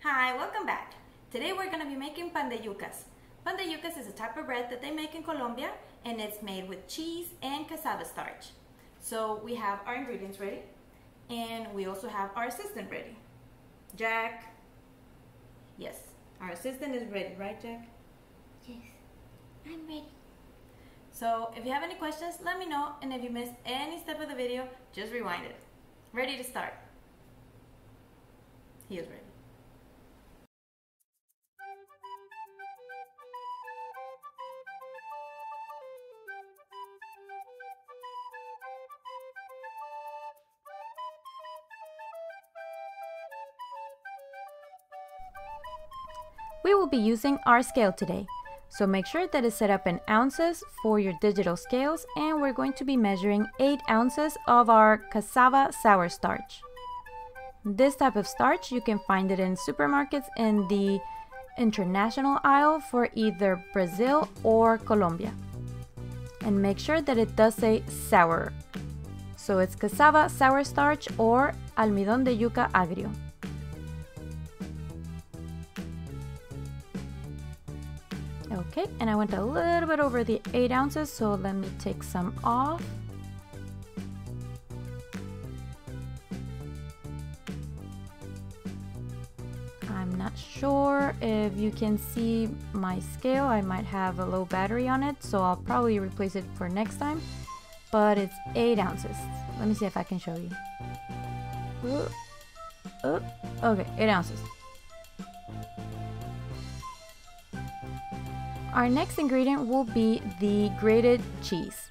Hi, welcome back. Today we're going to be making pan de yucas. Pan de yucas is a type of bread that they make in Colombia, and it's made with cheese and cassava starch. So we have our ingredients ready, and we also have our assistant ready. Jack. Yes, our assistant is ready, right, Jack? Yes, I'm ready. So if you have any questions, let me know, and if you missed any step of the video, just rewind it. Ready to start. He is ready. We will be using our scale today, so make sure that it's set up in ounces for your digital scales, and we're going to be measuring 8 ounces of our cassava sour starch. This type of starch, you can find it in supermarkets in the international aisle for either Brazil or Colombia. And make sure that it does say sour. So it's cassava sour starch or almidón de yuca agrio. Okay, and I went a little bit over the 8 ounces, so let me take some off. I'm not sure if you can see my scale. I might have a low battery on it, so I'll probably replace it for next time. But it's 8 ounces. Let me see if I can show you. Okay, 8 ounces. Our next ingredient will be the grated cheese.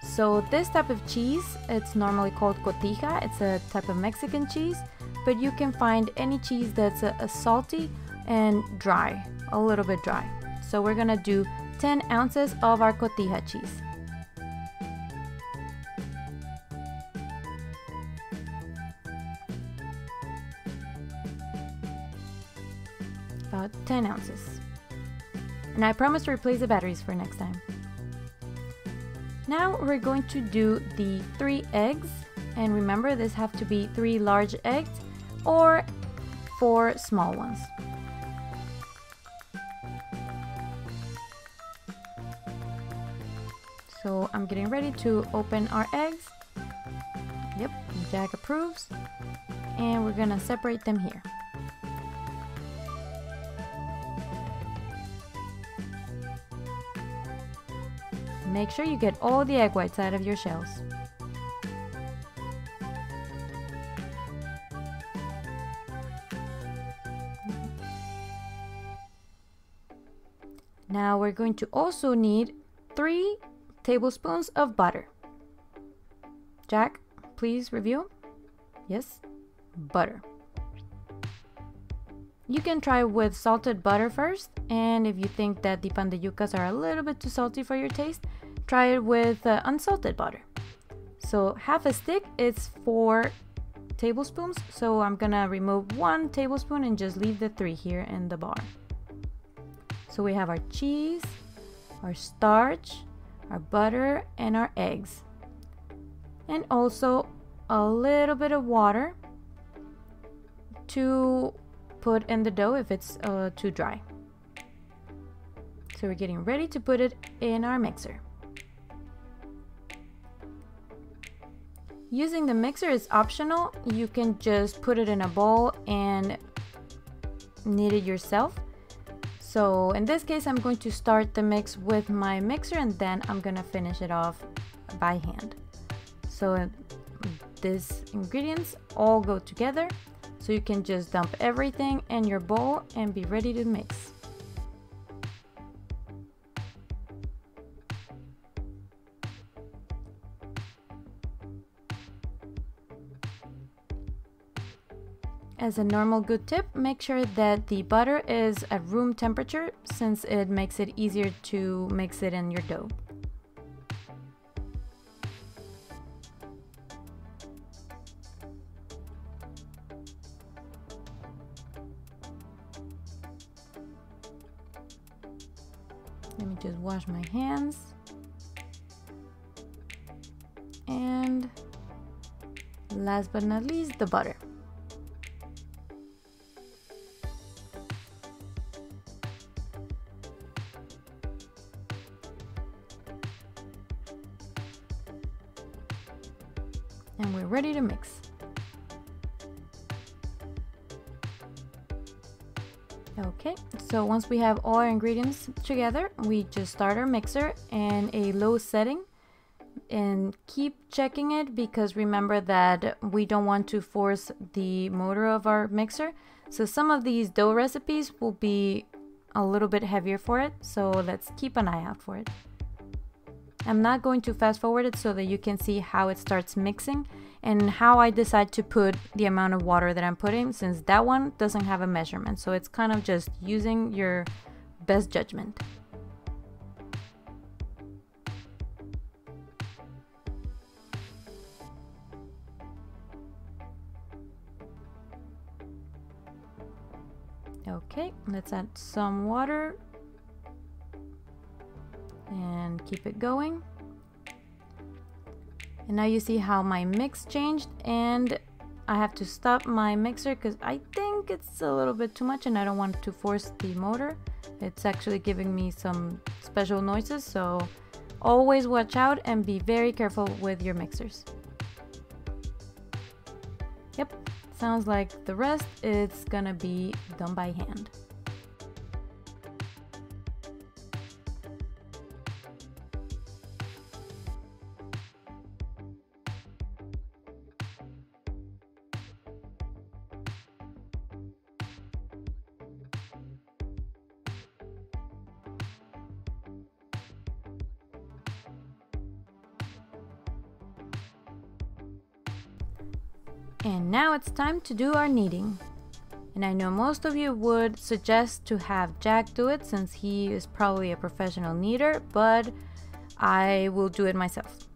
So this type of cheese, it's normally called cotija. It's a type of Mexican cheese, but you can find any cheese that's a salty and dry, a little bit dry. So we're gonna do 10 ounces of our cotija cheese. About 10 ounces. And I promise to replace the batteries for next time. Now we're going to do the 3 eggs, and remember this have to be 3 large eggs or 4 small ones. So I'm getting ready to open our eggs. Yep, Jack approves. And we're gonna separate them here. Make sure you get all the egg whites out of your shells. Now we're going to also need 3 tablespoons of butter. Jack, please review. Yes, butter. You can try with salted butter first, and if you think that the Pandeyucas are a little bit too salty for your taste, try it with unsalted butter. So half a stick is 4 tablespoons, so I'm gonna remove 1 tablespoon and just leave the 3 here in the bar. So we have our cheese, our starch, our butter, and our eggs. And also a little bit of water to put in the dough if it's too dry. So we're getting ready to put it in our mixer. Using the mixer is optional. You can just put it in a bowl and knead it yourself. So in this case, I'm going to start the mix with my mixer, and then I'm gonna finish it off by hand. So these ingredients all go together. So you can just dump everything in your bowl and be ready to mix. As a normal good tip, make sure that the butter is at room temperature, since it makes it easier to mix it in your dough. Let me just wash my hands. And last but not least, the butter. ready to mix. Okay, so once we have all our ingredients together, we just start our mixer in a low setting and keep checking it, because remember that we don't want to force the motor of our mixer. So some of these dough recipes will be a little bit heavier for it, so let's keep an eye out for it. I'm not going to fast forward it so that you can see how it starts mixing and how I decide to put the amount of water that I'm putting, since that one doesn't have a measurement, so it's kind of just using your best judgment. Okay, let's add some water and keep it going. And now you see how my mix changed, and I have to stop my mixer because I think it's a little bit too much and I don't want to force the motor. It's actually giving me some special noises, so always watch out and be very careful with your mixers. Yep, sounds like the rest it's gonna be done by hand. And now it's time to do our kneading. And I know most of you would suggest to have Jack do it since he is probably a professional kneader, but I will do it myself.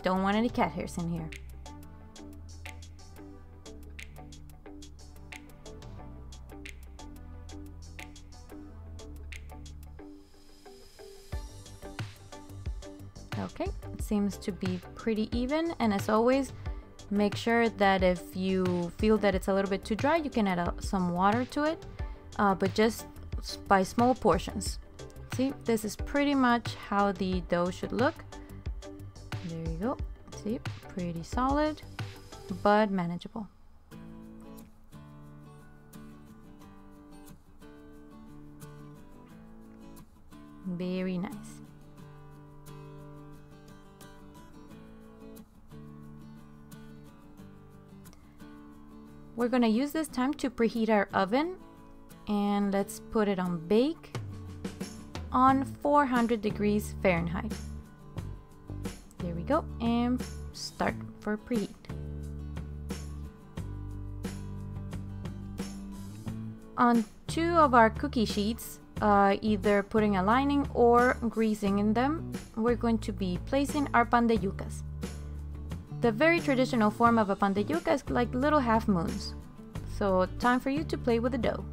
Don't want any cat hairs in here. Okay, it seems to be pretty even, and as always, make sure that if you feel that it's a little bit too dry, you can add some water to it, but just by small portions. See, this is pretty much how the dough should look. There you go. See, pretty solid, but manageable. Very nice. We're gonna use this time to preheat our oven, and let's put it on bake on 400 degrees Fahrenheit. There we go, and start for preheat. On 2 of our cookie sheets, either putting a lining or greasing in them, we're going to be placing our Pandeyucas. The very traditional form of a Pandeyuca is like little half moons. So time for you to play with the dough.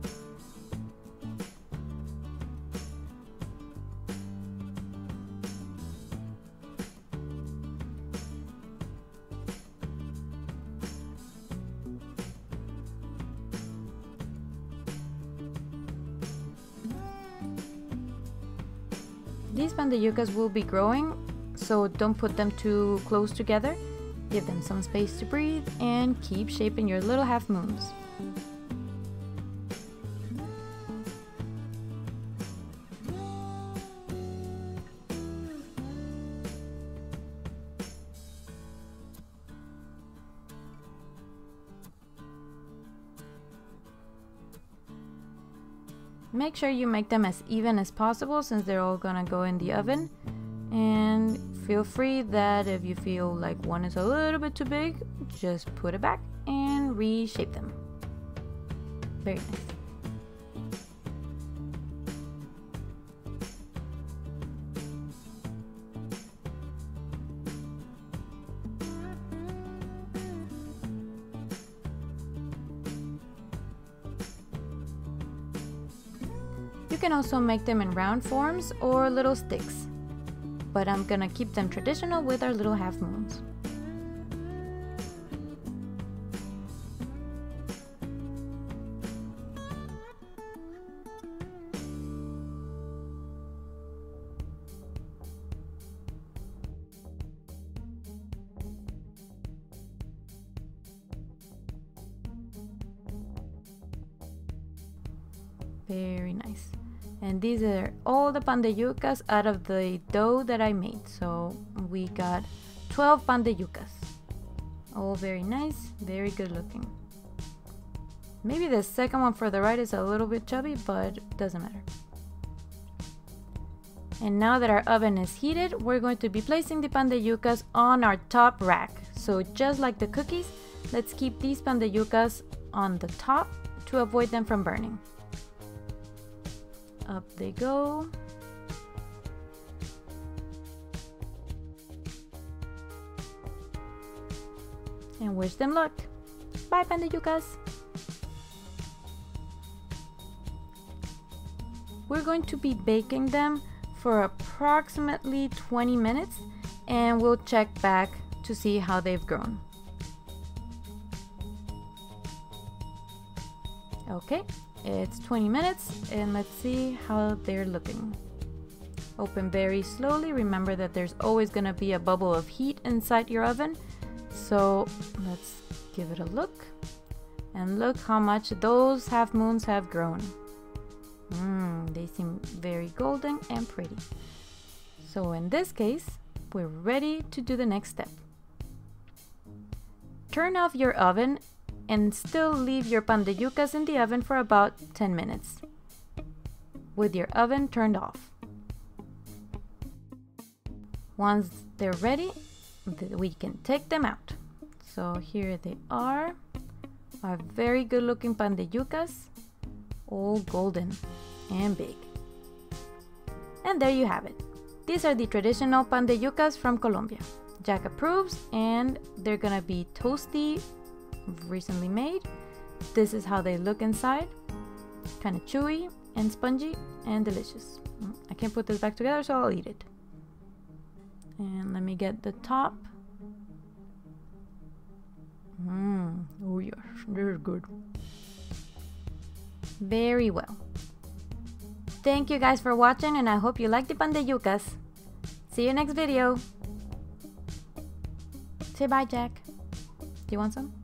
These Pandeyucas will be growing, so don't put them too close together. Give them some space to breathe and keep shaping your little half moons. Make sure you make them as even as possible since they're all gonna go in the oven, and feel free that if you feel like one is a little bit too big, just put it back and reshape them. Very nice. You can also make them in round forms or little sticks, but I'm gonna keep them traditional with our little half moons. Very nice. And these are all the Pandeyucas out of the dough that I made. So we got 12 Pandeyucas. All very nice, very good looking. Maybe the second one for the right is a little bit chubby, but doesn't matter. And now that our oven is heated, we're going to be placing the Pandeyucas on our top rack. So just like the cookies, let's keep these Pandeyucas on the top to avoid them from burning. Up they go. And wish them luck. Bye, Pandeyucas! We're going to be baking them for approximately 20 minutes and we'll check back to see how they've grown. Okay, it's 20 minutes and let's see how they're looking. Open very slowly. Remember that there's always going to be a bubble of heat inside your oven. So let's give it a look. And look how much those half moons have grown. They seem very golden and pretty. So in this case, we're ready to do the next step. Turn off your oven and still leave your Pandeyucas in the oven for about 10 minutes with your oven turned off. Once they're ready, we can take them out. So here they are, our very good looking Pandeyucas, all golden and big. And there you have it. These are the traditional Pandeyucas from Colombia. Jack approves, and they're gonna be toasty, recently made. This is how they look inside. Kind of chewy and spongy and delicious. I can't put this back together, so I'll eat it. And let me get the top. Oh yes, they're good. Very well. Thank you guys for watching, and I hope you like the Pandeyucas. See you next video. Say bye, Jack. Do you want some?